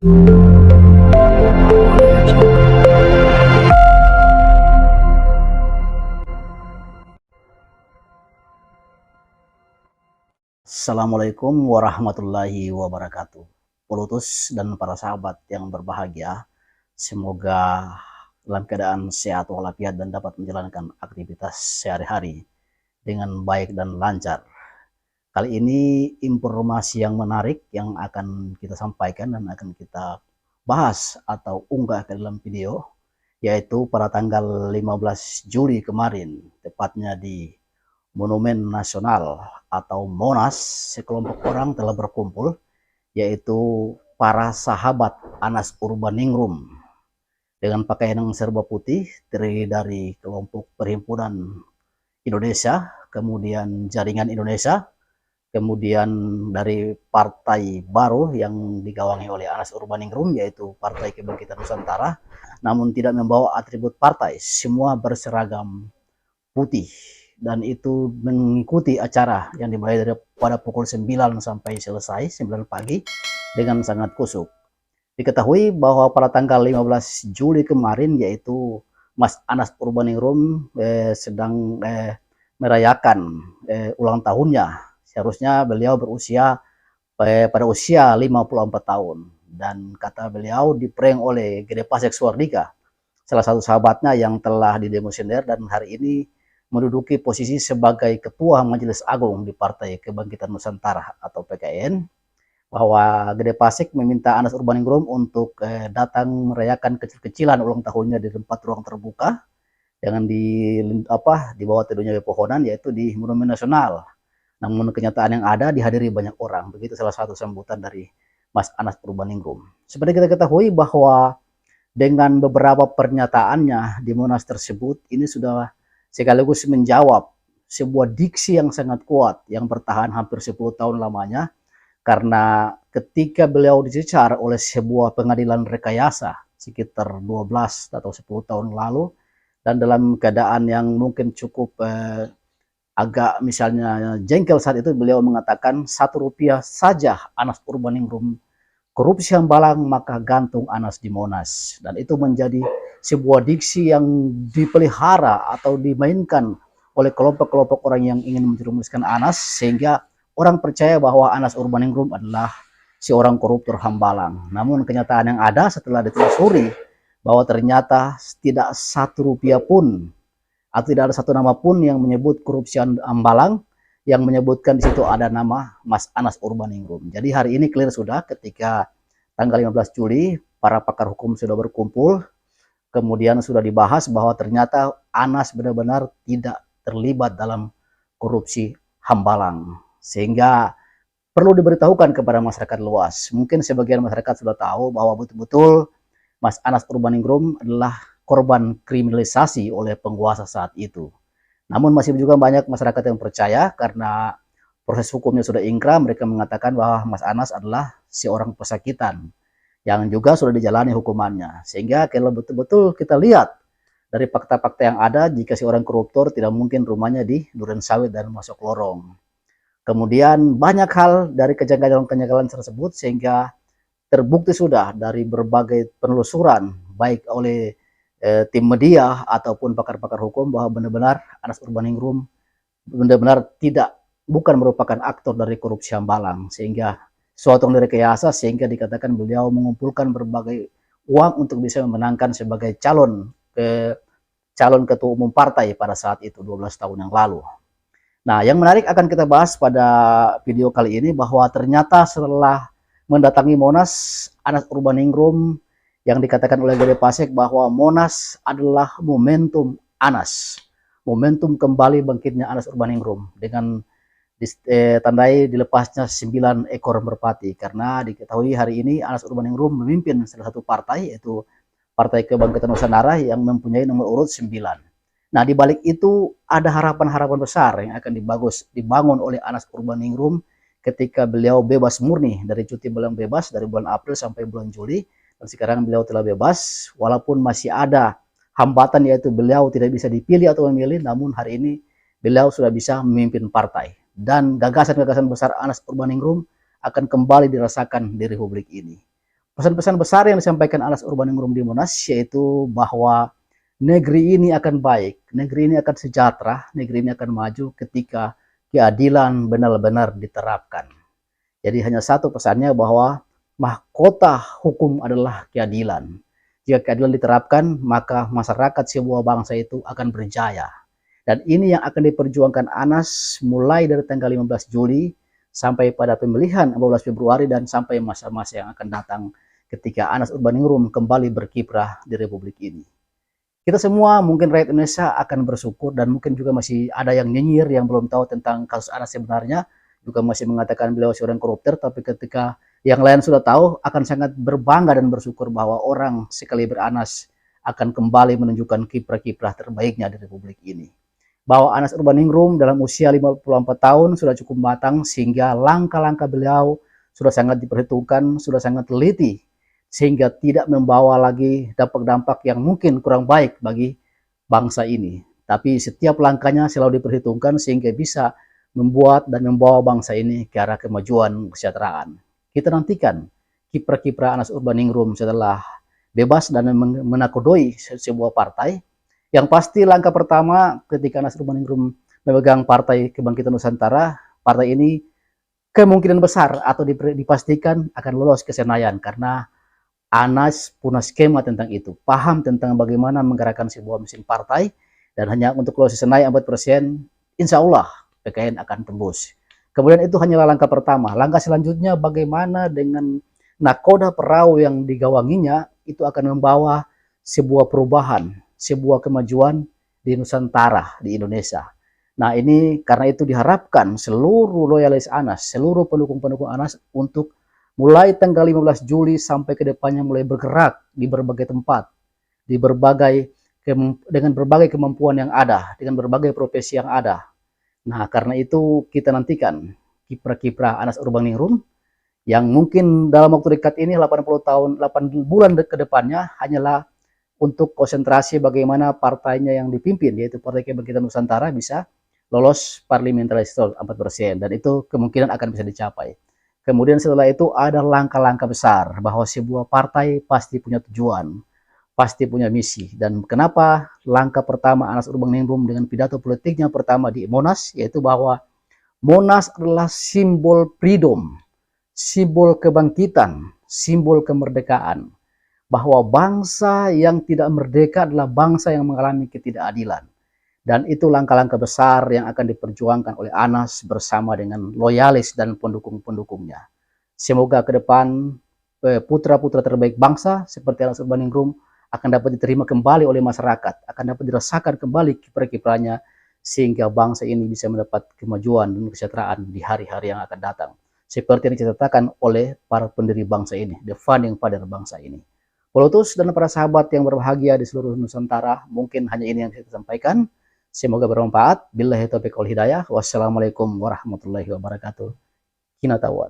Assalamualaikum warahmatullahi wabarakatuh. Pulutus dan para sahabat yang berbahagia, semoga dalam keadaan sehat walafiat dan dapat menjalankan aktivitas sehari-hari dengan baik dan lancar. Kali ini informasi yang menarik yang akan kita sampaikan dan akan kita bahas atau unggah ke dalam video, yaitu pada tanggal 15 Juli kemarin, tepatnya di Monumen Nasional atau Monas, sekelompok orang telah berkumpul, yaitu para sahabat Anas Urbaningrum dengan pakaian yang serba putih, terdiri dari kelompok Perhimpunan Indonesia, kemudian Jaringan Indonesia, kemudian dari partai baru yang digawangi oleh Anas Urbaningrum, yaitu Partai Kebangkitan Nusantara, namun tidak membawa atribut partai, semua berseragam putih. Dan itu mengikuti acara yang dimulai dari pada pukul 9 sampai selesai 9 pagi dengan sangat kusuk. Diketahui bahwa pada tanggal 15 Juli kemarin, yaitu Mas Anas Urbaningrum sedang merayakan ulang tahunnya. Seharusnya beliau berusia pada usia 54 tahun, dan kata beliau diprank oleh Gede Pasek Suardika, salah satu sahabatnya yang telah didemosioner dan hari ini menduduki posisi sebagai Ketua Majelis Agung di Partai Kebangkitan Nusantara atau PKN, bahwa Gede Pasek meminta Anas Urbaningrum untuk datang merayakan kecil-kecilan ulang tahunnya di tempat ruang terbuka dengan di bawah teduhnya pepohonan, yaitu di Monumen Nasional. Namun kenyataan yang ada dihadiri banyak orang. Begitu salah satu sambutan dari Mas Anas Urbaningrum. Seperti kita ketahui bahwa dengan beberapa pernyataannya di Monas tersebut, ini sudah sekaligus menjawab sebuah diksi yang sangat kuat yang bertahan hampir 10 tahun lamanya, karena ketika beliau dicecar oleh sebuah pengadilan rekayasa sekitar 12 atau 10 tahun lalu, dan dalam keadaan yang mungkin cukup agak misalnya jengkel saat itu, beliau mengatakan Rp1 saja Anas Urbaningrum korupsi Hambalang maka gantung Anas di Monas. Dan itu menjadi sebuah diksi yang dipelihara atau dimainkan oleh kelompok-kelompok orang yang ingin menjerumuskan Anas, sehingga orang percaya bahwa Anas Urbaningrum adalah seorang koruptor Hambalang. Namun kenyataan yang ada setelah ditelusuri bahwa ternyata tidak Rp1 pun atau tidak ada satu nama pun yang menyebut korupsi Hambalang, yang menyebutkan di situ ada nama Mas Anas Urbaningrum. Jadi hari ini clear sudah, ketika tanggal 15 Juli para pakar hukum sudah berkumpul, kemudian sudah dibahas bahwa ternyata Anas benar-benar tidak terlibat dalam korupsi Hambalang. Sehingga perlu diberitahukan kepada masyarakat luas. Mungkin sebagian masyarakat sudah tahu bahwa betul-betul Mas Anas Urbaningrum adalah korban kriminalisasi oleh penguasa saat itu. Namun masih juga banyak masyarakat yang percaya karena proses hukumnya sudah ingkrah. Mereka mengatakan bahwa Mas Anas adalah seorang pesakitan yang juga sudah dijalani hukumannya. Sehingga kalau betul-betul kita lihat dari fakta-fakta yang ada, jika seorang koruptor tidak mungkin rumahnya di Duren Sawit dan masuk lorong. Kemudian banyak hal dari kejanggalan-kejanggalan tersebut, sehingga terbukti sudah dari berbagai penelusuran baik oleh tim media ataupun pakar-pakar hukum bahwa benar-benar Anas Urbaningrum benar-benar bukan merupakan aktor dari korupsi Hambalang, sehingga suatu yang direkayasa sehingga dikatakan beliau mengumpulkan berbagai uang untuk bisa memenangkan sebagai calon ketua umum partai pada saat itu 12 tahun yang lalu. Nah, yang menarik akan kita bahas pada video kali ini bahwa ternyata setelah mendatangi Monas, Anas Urbaningrum yang dikatakan oleh Gede Pasek bahwa Monas adalah momentum Anas, momentum kembali bangkitnya Anas Urbaningrum dengan ditandai dilepasnya 9 ekor merpati, karena diketahui hari ini Anas Urbaningrum memimpin salah satu partai, yaitu Partai Kebangkitan Nusantara yang mempunyai nomor urut 9. Nah, di balik itu ada harapan-harapan besar yang akan dibangun oleh Anas Urbaningrum ketika beliau bebas murni dari cuti beliau bebas dari bulan April sampai bulan Juli. Dan sekarang beliau telah bebas, walaupun masih ada hambatan, yaitu beliau tidak bisa dipilih atau memilih, namun hari ini beliau sudah bisa memimpin partai. Dan gagasan-gagasan besar Anas Urbaningrum akan kembali dirasakan di Republik ini. Pesan-pesan besar yang disampaikan Anas Urbaningrum di Monas yaitu bahwa negeri ini akan baik, negeri ini akan sejahtera, negeri ini akan maju ketika keadilan benar-benar diterapkan. Jadi hanya satu pesannya bahwa mahkota hukum adalah keadilan. Jika keadilan diterapkan, maka masyarakat sebuah bangsa itu akan berjaya. Dan ini yang akan diperjuangkan Anas mulai dari tanggal 15 Juli sampai pada pemilihan 14 Februari dan sampai masa-masa yang akan datang ketika Anas Urbaningrum kembali berkiprah di Republik ini. Kita semua mungkin rakyat Indonesia akan bersyukur dan mungkin juga masih ada yang nyinyir yang belum tahu tentang kasus Anas sebenarnya, juga masih mengatakan beliau seorang koruptor, tapi ketika yang lain sudah tahu akan sangat berbangga dan bersyukur bahwa orang sekaliber Anas akan kembali menunjukkan kiprah-kiprah terbaiknya di Republik ini. Bahwa Anas Urbaningrum dalam usia 54 tahun sudah cukup matang sehingga langkah-langkah beliau sudah sangat diperhitungkan, sudah sangat teliti sehingga tidak membawa lagi dampak-dampak yang mungkin kurang baik bagi bangsa ini. Tapi setiap langkahnya selalu diperhitungkan sehingga bisa membuat dan membawa bangsa ini ke arah kemajuan kesejahteraan. Kita nantikan kiprah-kiprah Anas Urbaningrum setelah bebas dan menakodoi sebuah partai. Yang pasti langkah pertama ketika Anas Urbaningrum memegang Partai Kebangkitan Nusantara, partai ini kemungkinan besar atau dipastikan akan lolos ke Senayan karena Anas punya skema tentang itu, paham tentang bagaimana menggerakkan sebuah mesin partai, dan hanya untuk lolos Senayan 4%, insya Allah PKN akan tembus. Kemudian itu hanyalah langkah pertama. Langkah selanjutnya bagaimana dengan nakoda perahu yang digawanginya itu akan membawa sebuah perubahan, sebuah kemajuan di Nusantara, di Indonesia. Nah ini karena itu diharapkan seluruh loyalis Anas, seluruh pendukung-pendukung Anas untuk mulai tanggal 15 Juli sampai ke depannya mulai bergerak di berbagai tempat, di dengan berbagai kemampuan yang ada, dengan berbagai profesi yang ada. Nah, karena itu kita nantikan kiprah-kiprah Anas Urbaningrum yang mungkin dalam waktu dekat ini 80 tahun, 8 bulan ke depannya hanyalah untuk konsentrasi bagaimana partainya yang dipimpin, yaitu Partai Kebangkitan Nusantara bisa lolos parliamentary threshold 4%, dan itu kemungkinan akan bisa dicapai. Kemudian setelah itu ada langkah-langkah besar bahwa sebuah partai pasti punya tujuan, pasti punya misi. Dan kenapa langkah pertama Anas Urbaningrum dengan pidato politiknya pertama di Monas, yaitu bahwa Monas adalah simbol freedom, simbol kebangkitan, simbol kemerdekaan. Bahwa bangsa yang tidak merdeka adalah bangsa yang mengalami ketidakadilan. Dan itu langkah-langkah besar yang akan diperjuangkan oleh Anas bersama dengan loyalis dan pendukung-pendukungnya. Semoga ke depan putra-putra terbaik bangsa seperti Anas Urbaningrum akan dapat diterima kembali oleh masyarakat, akan dapat dirasakan kembali kiprah-kiprahnya sehingga bangsa ini bisa mendapat kemajuan dan kesejahteraan di hari-hari yang akan datang. Seperti yang diceritakan oleh para pendiri bangsa ini, the founding father bangsa ini. Polotus dan para sahabat yang berbahagia di seluruh Nusantara, mungkin hanya ini yang saya sampaikan. Semoga bermanfaat. Billahi taufiq wal hidayah. Wassalamualaikum warahmatullahi wabarakatuh. Kinatawan.